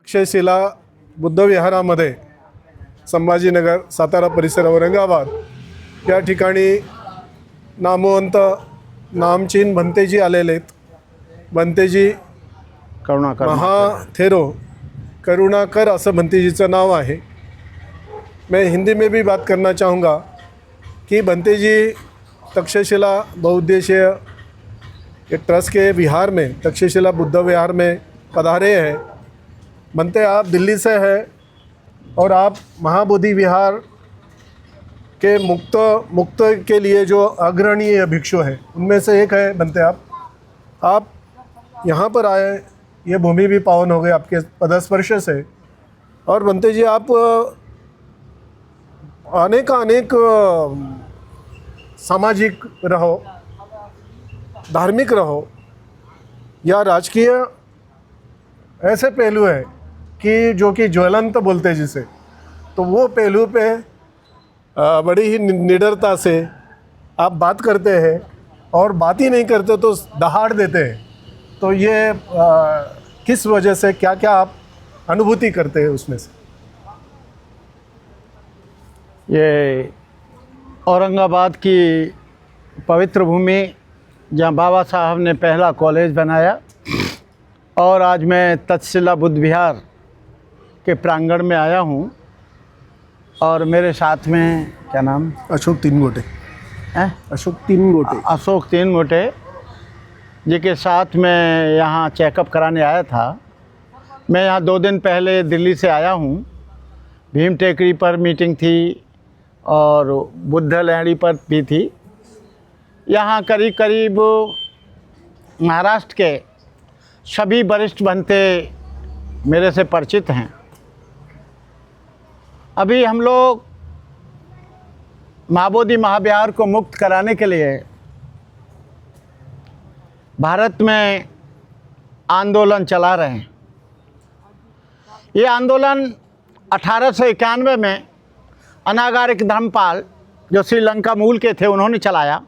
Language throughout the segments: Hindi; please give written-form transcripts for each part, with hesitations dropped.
तक्षशिला बुद्धविहारामध्ये संभाजीनगर, सातारा परिसर, औरंगाबाद या ठिकाणी नामवंत नामचीन भंतेजी आलेले आहेत। भंतेजी करुणाकर महाथेरो करुणाकर असं भंतेजीचं नाव आहे। मैं हिंदी में भी बात करना चाहूँगा कि भंतेजी तक्षशिला बहुउद्देशीय ट्रस्ट के विहार में, तक्षशिला बुद्ध विहार में पधारे हैं। भंते, आप दिल्ली से हैं और आप महाबोधि विहार के मुक्त के लिए जो अग्रणीय भिक्षु हैं उनमें से एक है भंते। आप यहाँ पर आए, ये भूमि भी पावन हो गई आपके पदस्पर्श से। और भंते जी, आप अनेक सामाजिक रहो, धार्मिक रहो या राजकीय ऐसे पहलू है कि जो कि ज्वलंत बोलते जिसे, तो वो पहलू पे बड़ी ही निडरता से आप बात करते हैं और बात ही नहीं करते तो दहाड़ देते हैं। तो ये किस वजह से, क्या क्या आप अनुभूति करते हैं उसमें से? ये औरंगाबाद की पवित्र भूमि जहाँ बाबा साहब ने पहला कॉलेज बनाया, और आज मैं तक्षशिला बुद्ध विहार के प्रांगण में आया हूँ। और मेरे साथ में क्या नाम? अशोक तीनगोटे। अशोक तीनगोटे जी के साथ मैं यहाँ चेकअप कराने आया था। मैं यहाँ 2 दिन पहले दिल्ली से आया हूँ। भीम टेकरी पर मीटिंग थी और बुद्ध लहड़ी पर भी थी। यहाँ करीब करीब महाराष्ट्र के सभी वरिष्ठ भंते मेरे से परिचित हैं। अभी हम लोग महाबोधि महाविहार को मुक्त कराने के लिए भारत में आंदोलन चला रहे हैं। ये आंदोलन 1891 में अनागारिक धर्मपाल, जो श्रीलंका मूल के थे, उन्होंने चलाया।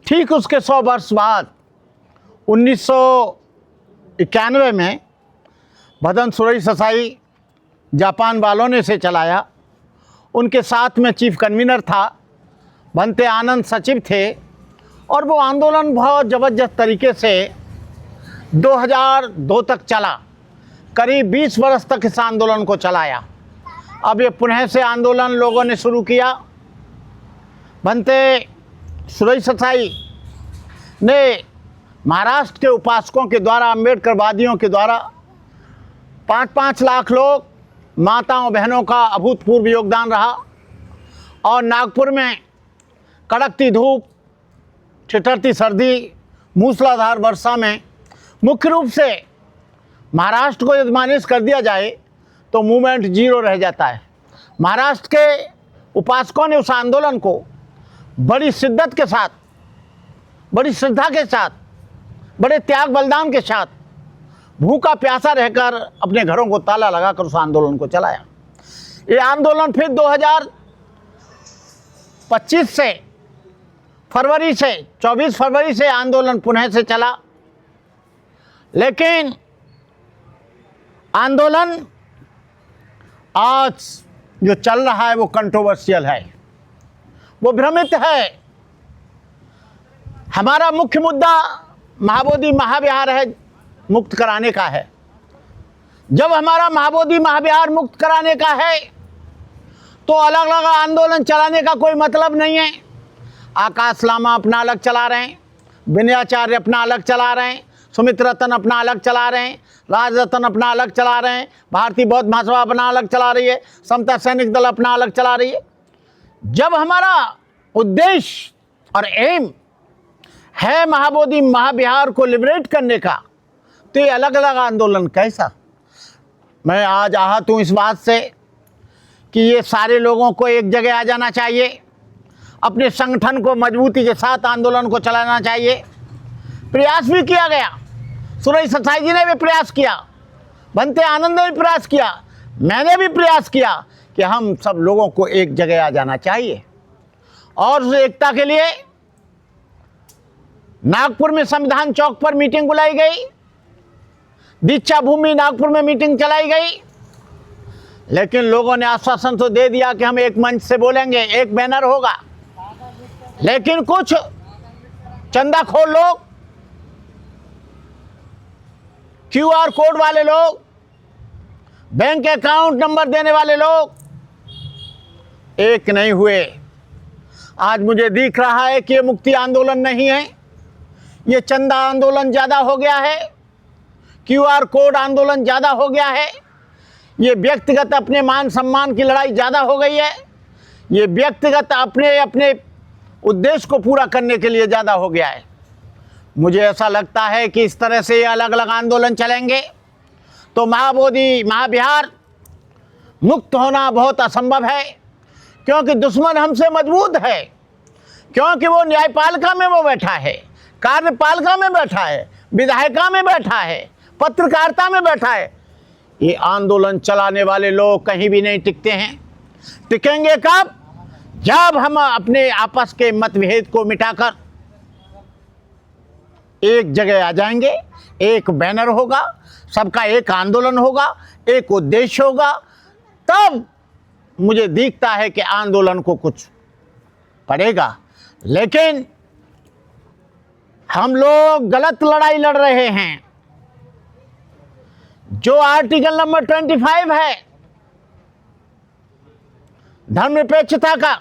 ठीक उसके 100 वर्ष बाद 1991 में भदन सुरई ससाई जापान वालों ने इसे चलाया। उनके साथ में चीफ कन्वीनर था, भंते आनंद सचिव थे। और वो आंदोलन बहुत ज़बरदस्त तरीके से 2002 तक चला। करीब 20 वर्ष तक इस आंदोलन को चलाया। अब ये पुनः से आंदोलन लोगों ने शुरू किया। भंते सुरई ससाई ने महाराष्ट्र के उपासकों के द्वारा, अम्बेडकरवादियों के द्वारा 5-5 लाख लोग, माताओं बहनों का अभूतपूर्व योगदान रहा। और नागपुर में कड़कती धूप, ठिठुरती सर्दी, मूसलाधार वर्षा में मुख्य रूप से महाराष्ट्र को यदि माइनस कर दिया जाए तो मूवमेंट जीरो रह जाता है। महाराष्ट्र के उपासकों ने उस आंदोलन को बड़ी शिद्दत के साथ, बड़ी श्रद्धा के साथ, बड़े त्याग बलिदान के साथ, भूखा प्यासा रहकर अपने घरों को ताला लगाकर उस आंदोलन को चलाया। ये आंदोलन फिर 2025 से फरवरी से 24 फरवरी से आंदोलन पुनः से चला। लेकिन आंदोलन आज जो चल रहा है वो कंट्रोवर्शियल है, वो भ्रमित है। हमारा मुख्य मुद्दा महाबोधि महाविहार है, मुक्त कराने का है। जब हमारा महाबोधि महाविहार मुक्त कराने का है तो अलग अलग आंदोलन चलाने का कोई मतलब नहीं है। आकाश लामा अपना अलग चला रहे हैं, विनयाचार्य अपना अलग चला रहे हैं, सुमित रतन अपना अलग चला रहे हैं, राजरतन अपना अलग चला रहे हैं, भारतीय बौद्ध महासभा अपना अलग चला रही है, समता सैनिक दल अपना अलग चला रही है। जब हमारा उद्देश्य और एम है महाबोधि महाविहार को लिबरेट करने का, तो ये अलग अलग आंदोलन कैसा? मैं आज आहत हूँ इस बात से कि ये सारे लोगों को एक जगह आ जाना चाहिए, अपने संगठन को मजबूती के साथ आंदोलन को चलाना चाहिए। प्रयास भी किया गया, सुरई ससाई जी ने भी प्रयास किया, भंते आनंद ने भी प्रयास किया, मैंने भी प्रयास किया कि हम सब लोगों को एक जगह आ जाना चाहिए। और उस एकता के लिए नागपुर में संविधान चौक पर मीटिंग बुलाई गई। दीक्षा भूमि नागपुर में मीटिंग चलाई गई, लेकिन लोगों ने आश्वासन तो दे दिया कि हम एक मंच से बोलेंगे, एक बैनर होगा, लेकिन कुछ चंदाखोर लोग, क्यूआर कोड वाले लोग, बैंक अकाउंट नंबर देने वाले लोग एक नहीं हुए। आज मुझे दिख रहा है कि ये मुक्ति आंदोलन नहीं है, ये चंदा आंदोलन ज़्यादा हो गया है, क्यूआर कोड आंदोलन ज़्यादा हो गया है, ये व्यक्तिगत अपने मान सम्मान की लड़ाई ज़्यादा हो गई है, ये व्यक्तिगत अपने अपने उद्देश्य को पूरा करने के लिए ज़्यादा हो गया है। मुझे ऐसा लगता है कि इस तरह से अलग अलग आंदोलन चलेंगे तो महाबोधि महाविहार मुक्त होना बहुत असंभव है, क्योंकि दुश्मन हमसे मजबूत है, क्योंकि वो न्यायपालिका में वो बैठा है, कार्यपालिका में बैठा है, विधायिका में बैठा है, पत्रकारिता में बैठा है। ये आंदोलन चलाने वाले लोग कहीं भी नहीं टिकते हैं। टिकेंगे कब? जब हम अपने आपस के मतभेद को मिटाकर एक जगह आ जाएंगे, एक बैनर होगा, सबका एक आंदोलन होगा, एक उद्देश्य होगा, तब मुझे दिखता है कि आंदोलन को कुछ पड़ेगा। लेकिन हम लोग गलत लड़ाई लड़ रहे हैं। जो आर्टिकल नंबर 25 है धर्मनिरपेक्षता का,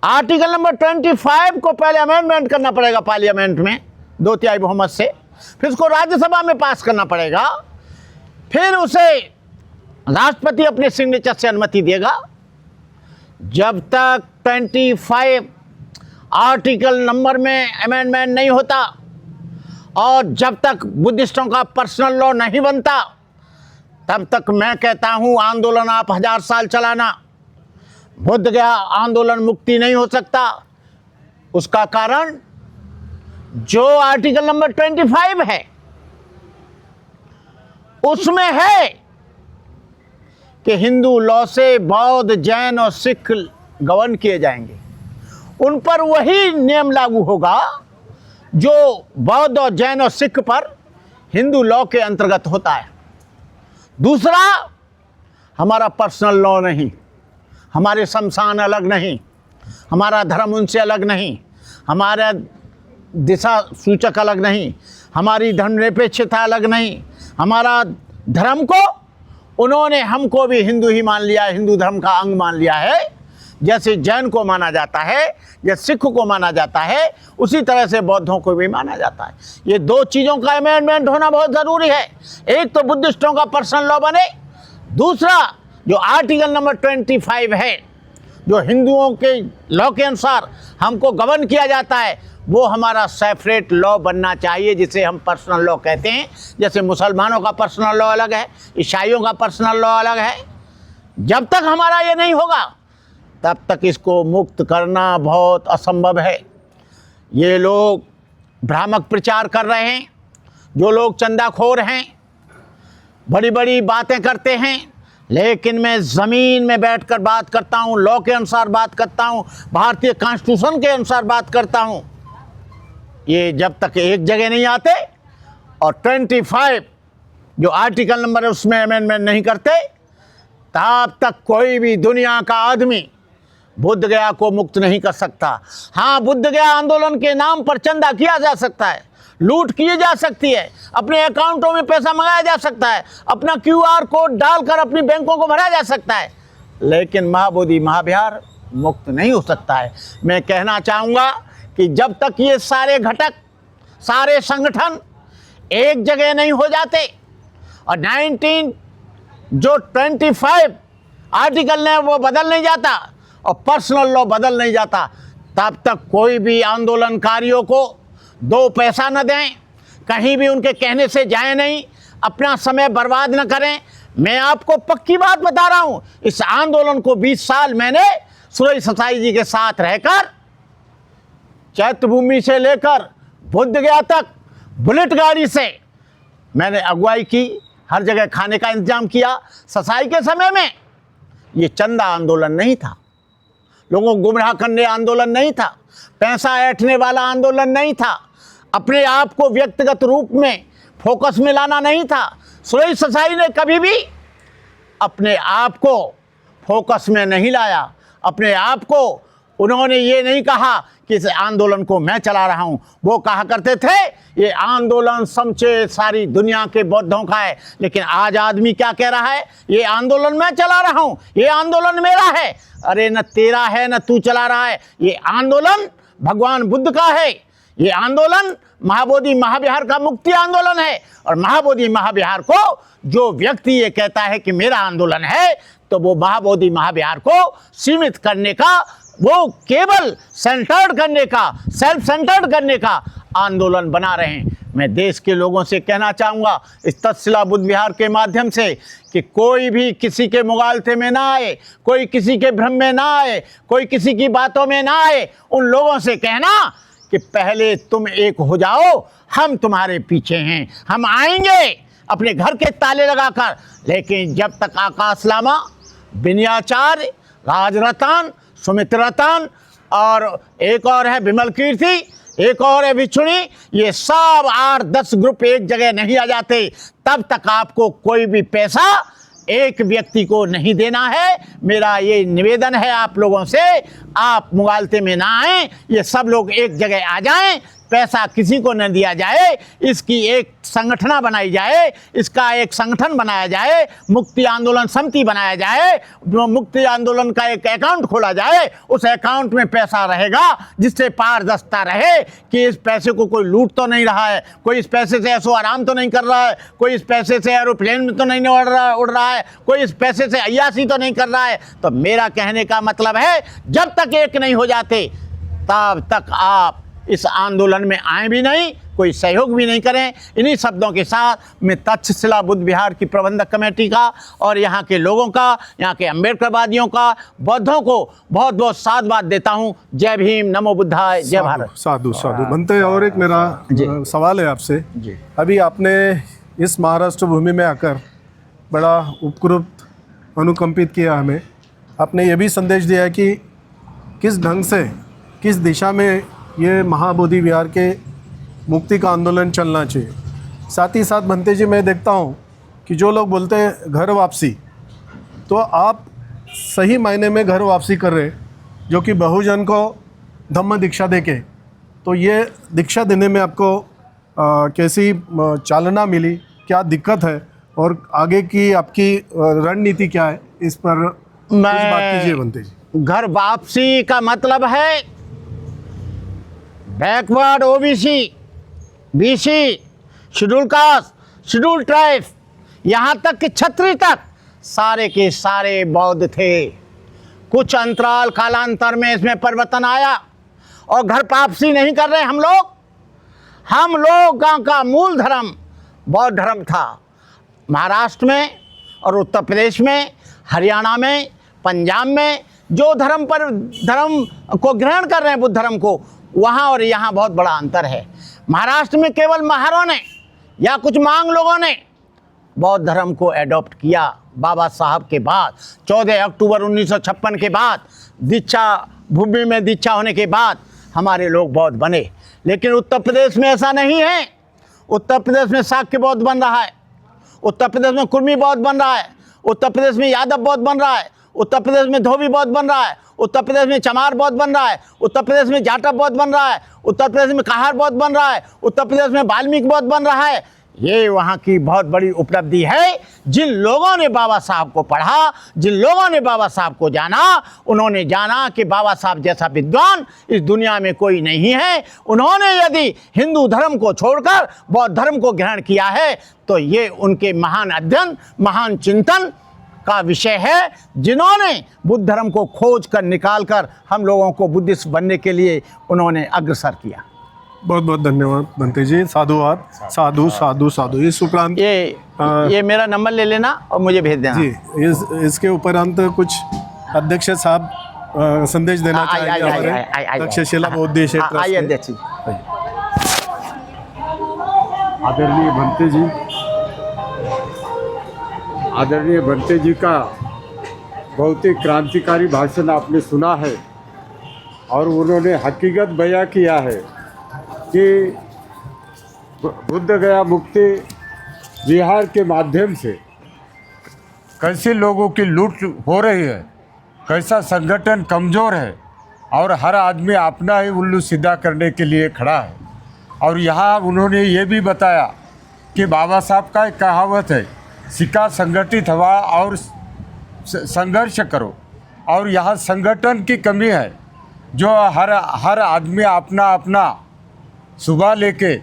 आर्टिकल नंबर 25 को पहले अमेंडमेंट करना पड़ेगा पार्लियामेंट में 2/3 बहुमत से, फिर उसको राज्यसभा में पास करना पड़ेगा, फिर उसे राष्ट्रपति अपने सिग्नेचर से अनुमति देगा। जब तक 25 आर्टिकल नंबर में अमेंडमेंट नहीं होता और जब तक बुद्धिस्टों का पर्सनल लॉ नहीं बनता, तब तक मैं कहता हूं आंदोलन आप 1000 साल चलाना, बुद्ध गया आंदोलन मुक्ति नहीं हो सकता। उसका कारण जो आर्टिकल नंबर 25 है उसमें है कि हिंदू लॉ से बौद्ध, जैन और सिख गवर्न किए जाएंगे, उन पर वही नियम लागू होगा जो बौद्ध और जैन और सिख पर हिंदू लॉ के अंतर्गत होता है। दूसरा, हमारा पर्सनल लॉ नहीं, हमारे शमशान अलग नहीं, हमारा धर्म उनसे अलग नहीं, हमारा दिशा सूचक अलग नहीं, हमारी धर्मनिरपेक्षता अलग नहीं, हमारा धर्म को उन्होंने हमको भी हिंदू ही मान लिया है, हिंदू धर्म का अंग मान लिया है। जैसे जैन को माना जाता है या सिख को माना जाता है, उसी तरह से बौद्धों को भी माना जाता है। ये दो चीज़ों का अमेंडमेंट होना बहुत ज़रूरी है। एक तो बुद्धिस्टों का पर्सनल लॉ बने, दूसरा जो आर्टिकल नंबर 25 है जो हिंदुओं के लॉ के अनुसार हमको गवर्न किया जाता है, वो हमारा सेपरेट लॉ बनना चाहिए, जिसे हम पर्सनल लॉ कहते हैं। जैसे मुसलमानों का पर्सनल लॉ अलग है, ईसाइयों का पर्सनल लॉ अलग है। जब तक हमारा ये नहीं होगा तब तक इसको मुक्त करना बहुत असंभव है। ये लोग भ्रामक प्रचार कर रहे हैं, जो लोग चंदाखोर हैं, बड़ी बड़ी बातें करते हैं, लेकिन मैं ज़मीन में बैठकर बात करता हूँ, लॉ के अनुसार बात करता हूँ, भारतीय कॉन्स्टिट्यूशन के अनुसार बात करता हूँ। ये जब तक एक जगह नहीं आते और 25 जो आर्टिकल नंबर है उसमें अमेंडमेंट नहीं करते, तब तक कोई भी दुनिया का आदमी बुद्ध गया को मुक्त नहीं कर सकता। हाँ, बुद्ध गया आंदोलन के नाम पर चंदा किया जा सकता है, लूट की जा सकती है, अपने अकाउंटों में पैसा मंगाया जा सकता है, अपना क्यूआर कोड डालकर अपनी बैंकों को भरा जा सकता है, लेकिन महाबोधि महाविहार मुक्त नहीं हो सकता है। मैं कहना चाहूँगा कि जब तक ये सारे घटक, सारे संगठन एक जगह नहीं हो जाते और 25 आर्टिकल ने वो बदल नहीं जाता और पर्सनल लॉ बदल नहीं जाता, तब तक कोई भी आंदोलनकारियों को 2 पैसा न दें, कहीं भी उनके कहने से जाए नहीं, अपना समय बर्बाद न करें। मैं आपको पक्की बात बता रहा हूँ, इस आंदोलन को 20 साल मैंने सुरेश ससाई जी के साथ रहकर चैत्यभूमि से लेकर बुद्ध गया तक बुलेट गाड़ी से मैंने अगुवाई की, हर जगह खाने का इंतजाम किया। ससाई के समय में ये चंदा आंदोलन नहीं था, लोगों को गुमराह करने आंदोलन नहीं था, पैसा ऐंठने वाला आंदोलन नहीं था, अपने आप को व्यक्तिगत रूप में फोकस में लाना नहीं था। सुरेश ससाई ने कभी भी अपने आप को फोकस में नहीं लाया। अपने आप को उन्होंने ये नहीं कहा कि इस आंदोलन को मैं चला रहा हूँ। वो कहा करते थे ये आंदोलन समचे सारी दुनिया के बौद्धों का है। लेकिन आज आदमी क्या कह रहा है, ये आंदोलन मैं चला रहा हूँ, ये आंदोलन मेरा है। अरे न तेरा है न तू चला रहा है, ये आंदोलन भगवान बुद्ध का है। ये आंदोलन महाबोधि महाविहार का मुक्ति आंदोलन है। और महाबोधि महाविहार को जो व्यक्ति ये कहता है कि मेरा आंदोलन है, तो वो महाबोधि महाविहार को सीमित करने का, वो केवल सेंटर्ड करने का, सेल्फ सेंटर्ड करने का आंदोलन बना रहे हैं। मैं देश के लोगों से कहना चाहूँगा इस तक्षशिला बुद्ध विहार के माध्यम से कि कोई भी किसी के मुगालते में ना आए, कोई किसी के भ्रम में ना आए, कोई किसी की बातों में ना आए। उन लोगों से कहना कि पहले तुम एक हो जाओ, हम तुम्हारे पीछे हैं, हम आएंगे अपने घर के ताले लगाकर। लेकिन जब तक आकाश लामा, विनयाचार्य, राजरतन, सुमित रतन और एक और है विमल कीर्ति, एक और है विछुणी, ये सब 8-10 ग्रुप एक जगह नहीं आ जाते, तब तक आपको कोई भी पैसा एक व्यक्ति को नहीं देना है। मेरा ये निवेदन है आप लोगों से, आप मुगालते में ना आएं, ये सब लोग एक जगह आ जाएं, पैसा किसी को न दिया जाए, इसकी एक संगठना बनाई जाए, इसका एक संगठन बनाया जाए, मुक्ति आंदोलन समिति बनाया जाए, जो मुक्ति आंदोलन का एक अकाउंट खोला जाए, उस अकाउंट में पैसा रहेगा जिससे पारदर्शिता रहे कि इस पैसे को कोई लूट तो नहीं रहा है, कोई इस पैसे से ऐसो आराम तो नहीं कर रहा है, कोई इस पैसे से एरोप्लेन में तो नहीं उड़ रहा है, कोई इस पैसे से अय्यासी तो नहीं कर रहा है। तो मेरा कहने का मतलब है जब तक एक नहीं हो जाते तब तक आप इस आंदोलन में आए भी नहीं, कोई सहयोग भी नहीं करें। इन्हीं शब्दों के साथ मैं तक्षशिला बुद्ध विहार की प्रबंधक कमेटी का और यहाँ के लोगों का, यहाँ के अम्बेडकरवादियों का, बौद्धों को बहुत बहुत साधुवाद देता हूँ। जय भीम, नमो बुद्धाय, जय भारत। साधु साधु बनते। और एक मेरा सवाल है आपसे जी। अभी आपने इस महाराष्ट्र भूमि में आकर बड़ा उपकृत अनुकंपित किया हमें। आपने ये भी संदेश दिया है कि किस ढंग से, किस दिशा में ये महाबोधि विहार के मुक्ति का आंदोलन चलना चाहिए। साथ ही साथ बनते जी, मैं देखता हूँ कि जो लोग बोलते हैं घर वापसी, तो आप सही मायने में घर वापसी कर रहे, जो कि बहुजन को धम्म दीक्षा देके। तो ये दीक्षा देने में आपको कैसी चालना मिली, क्या दिक्कत है और आगे की आपकी रणनीति क्या है, इस पर कुछ बात कीजिए बनते जी। घर वापसी का मतलब है backward OBC, BC, schedule caste, schedule tribe, यहाँ तक कि छत्री तक सारे के सारे बौद्ध थे। कुछ अंतराल कालांतर में इसमें परिवर्तन आया और घर वापसी नहीं कर रहे हम लोग का मूल धर्म बौद्ध धर्म था। महाराष्ट्र में और उत्तर प्रदेश में, हरियाणा में, पंजाब में जो धर्म को ग्रहण कर रहे हैं, बुद्ध धर्म को, वहाँ और यहाँ बहुत बड़ा अंतर है। महाराष्ट्र में केवल महारों ने या कुछ मांग लोगों ने बौद्ध धर्म को एडॉप्ट किया। बाबा साहब के बाद 14 अक्टूबर 1956 के बाद दीक्षा भूमि में दीक्षा होने के बाद हमारे लोग बौद्ध बने। लेकिन उत्तर प्रदेश में ऐसा नहीं है। उत्तर प्रदेश में शाक्य बौद्ध बन रहा है, उत्तर प्रदेश में कुर्मी बौद्ध बन रहा है, उत्तर प्रदेश में यादव बौद्ध बन रहा है, उत्तर प्रदेश में धोबी बौद्ध बन रहा है, उत्तर प्रदेश में चमार बौद्ध बन रहा है, उत्तर प्रदेश में जाटव बौद्ध बन रहा है, उत्तर प्रदेश में कहार बौद्ध बन रहा है, उत्तर प्रदेश में वाल्मीकि बौद्ध बन रहा है। ये वहाँ की बहुत बड़ी उपलब्धि है। जिन लोगों ने बाबा साहब को पढ़ा, जिन लोगों ने बाबा साहब को जाना, उन्होंने जाना कि बाबा साहब जैसा विद्वान इस दुनिया में कोई नहीं है। उन्होंने यदि हिंदू धर्म को छोड़कर बौद्ध धर्म को ग्रहण किया है तो ये उनके महान अध्ययन, महान चिंतन का विषय है, जिन्होंने बुद्ध धर्म को खोज कर निकाल कर हम लोगों को बुद्धिस्ट बनने के लिए उन्होंने अग्रसर किया। बहुत बहुत धन्यवाद बनते जी। साधुवाद, साधु साधु साधु। इस उपरांत ये मेरा नंबर ले लेना और मुझे भेज देना जी। इसके उपरांत कुछ अध्यक्ष साहब संदेश देना चाहेंगे हमारे तक्षशिला बौद्ध क्षेत्र आइए अध्यक्ष जी। आदरणीय बनते जी, आदरणीय बनते जी का बहुत ही क्रांतिकारी भाषण आपने सुना है और उन्होंने हकीकत बयां किया है कि बुद्ध गया मुक्ति विहार के माध्यम से कैसे लोगों की लूट हो रही है, कैसा संगठन कमज़ोर है और हर आदमी अपना ही उल्लू सीधा करने के लिए खड़ा है। और यहाँ उन्होंने ये भी बताया कि बाबा साहब का एक कहावत है, सिक्का संगठित हवा और संघर्ष करो। और यहाँ संगठन की कमी है, जो हर आदमी अपना अपना सुबह लेके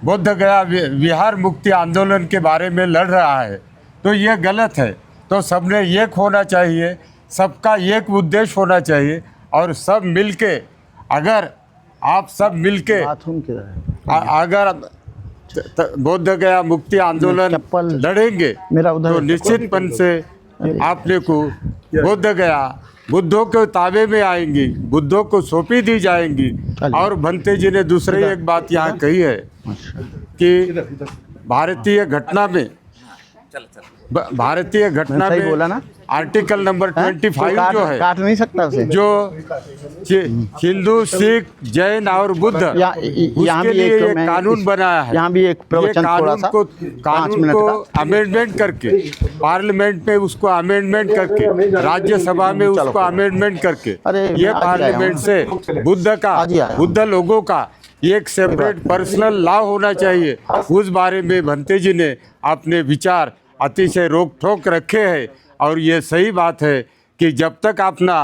बुद्ध गया विहार मुक्ति आंदोलन के बारे में लड़ रहा है, तो ये गलत है। तो सबने एक होना चाहिए, सबका एक उद्देश्य होना चाहिए और सब मिलके, अगर आप सब मिलके बाथरूम किधर है? अगर बुद्ध गया मुक्ति आंदोलन चप्पल लड़ेंगे मेरा उधर तो निश्चितपन से आपने को बुद्ध गया बुद्धों के ताबे में आएंगी, बुद्धों को सौंपी दी जाएंगी। और भंते जी ने दूसरी एक बात यहाँ कही है कि भारतीय घटना में सही बोला ना? आर्टिकल नंबर 25 जो है, काट नहीं सकता उसे। जो हिंदू, सिख, जैन और बुद्ध यहाँ उसके भी लिए एक ये कानून बना है। यहाँ भी एक प्रवचन थोड़ा सा कानून को अमेंडमेंट करके, पार्लियामेंट में उसको अमेंडमेंट करके, राज्यसभा में उसको अमेंडमेंट करके, ये पार्लियामेंट से बुद्ध लोगों का एक सेपरेट पर्सनल लॉ होना चाहिए। उस बारे में भंते जी ने अपने विचार अतिशय रोक ठोक रखे हैं। और ये सही बात है कि जब तक अपना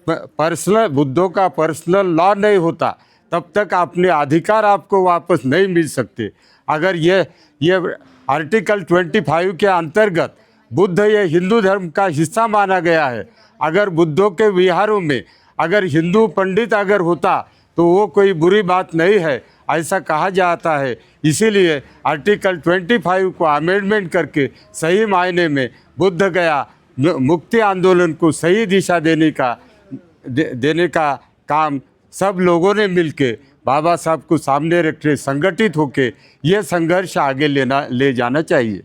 पर्सनल बुद्धों का पर्सनल लॉ नहीं होता, तब तक अपने अधिकार आपको वापस नहीं मिल सकते। अगर ये आर्टिकल 25 के अंतर्गत बुद्ध ये हिंदू धर्म का हिस्सा माना गया है। अगर बुद्धों के विहारों में अगर हिंदू पंडित अगर होता तो वो कोई बुरी बात नहीं है, ऐसा कहा जाता है। इसीलिए आर्टिकल 25 को अमेंडमेंट करके सही मायने में बुद्ध गया मुक्ति आंदोलन को सही दिशा देने का काम सब लोगों ने मिलके बाबा साहब को सामने रख के संगठित होके ये संघर्ष आगे ले जाना चाहिए।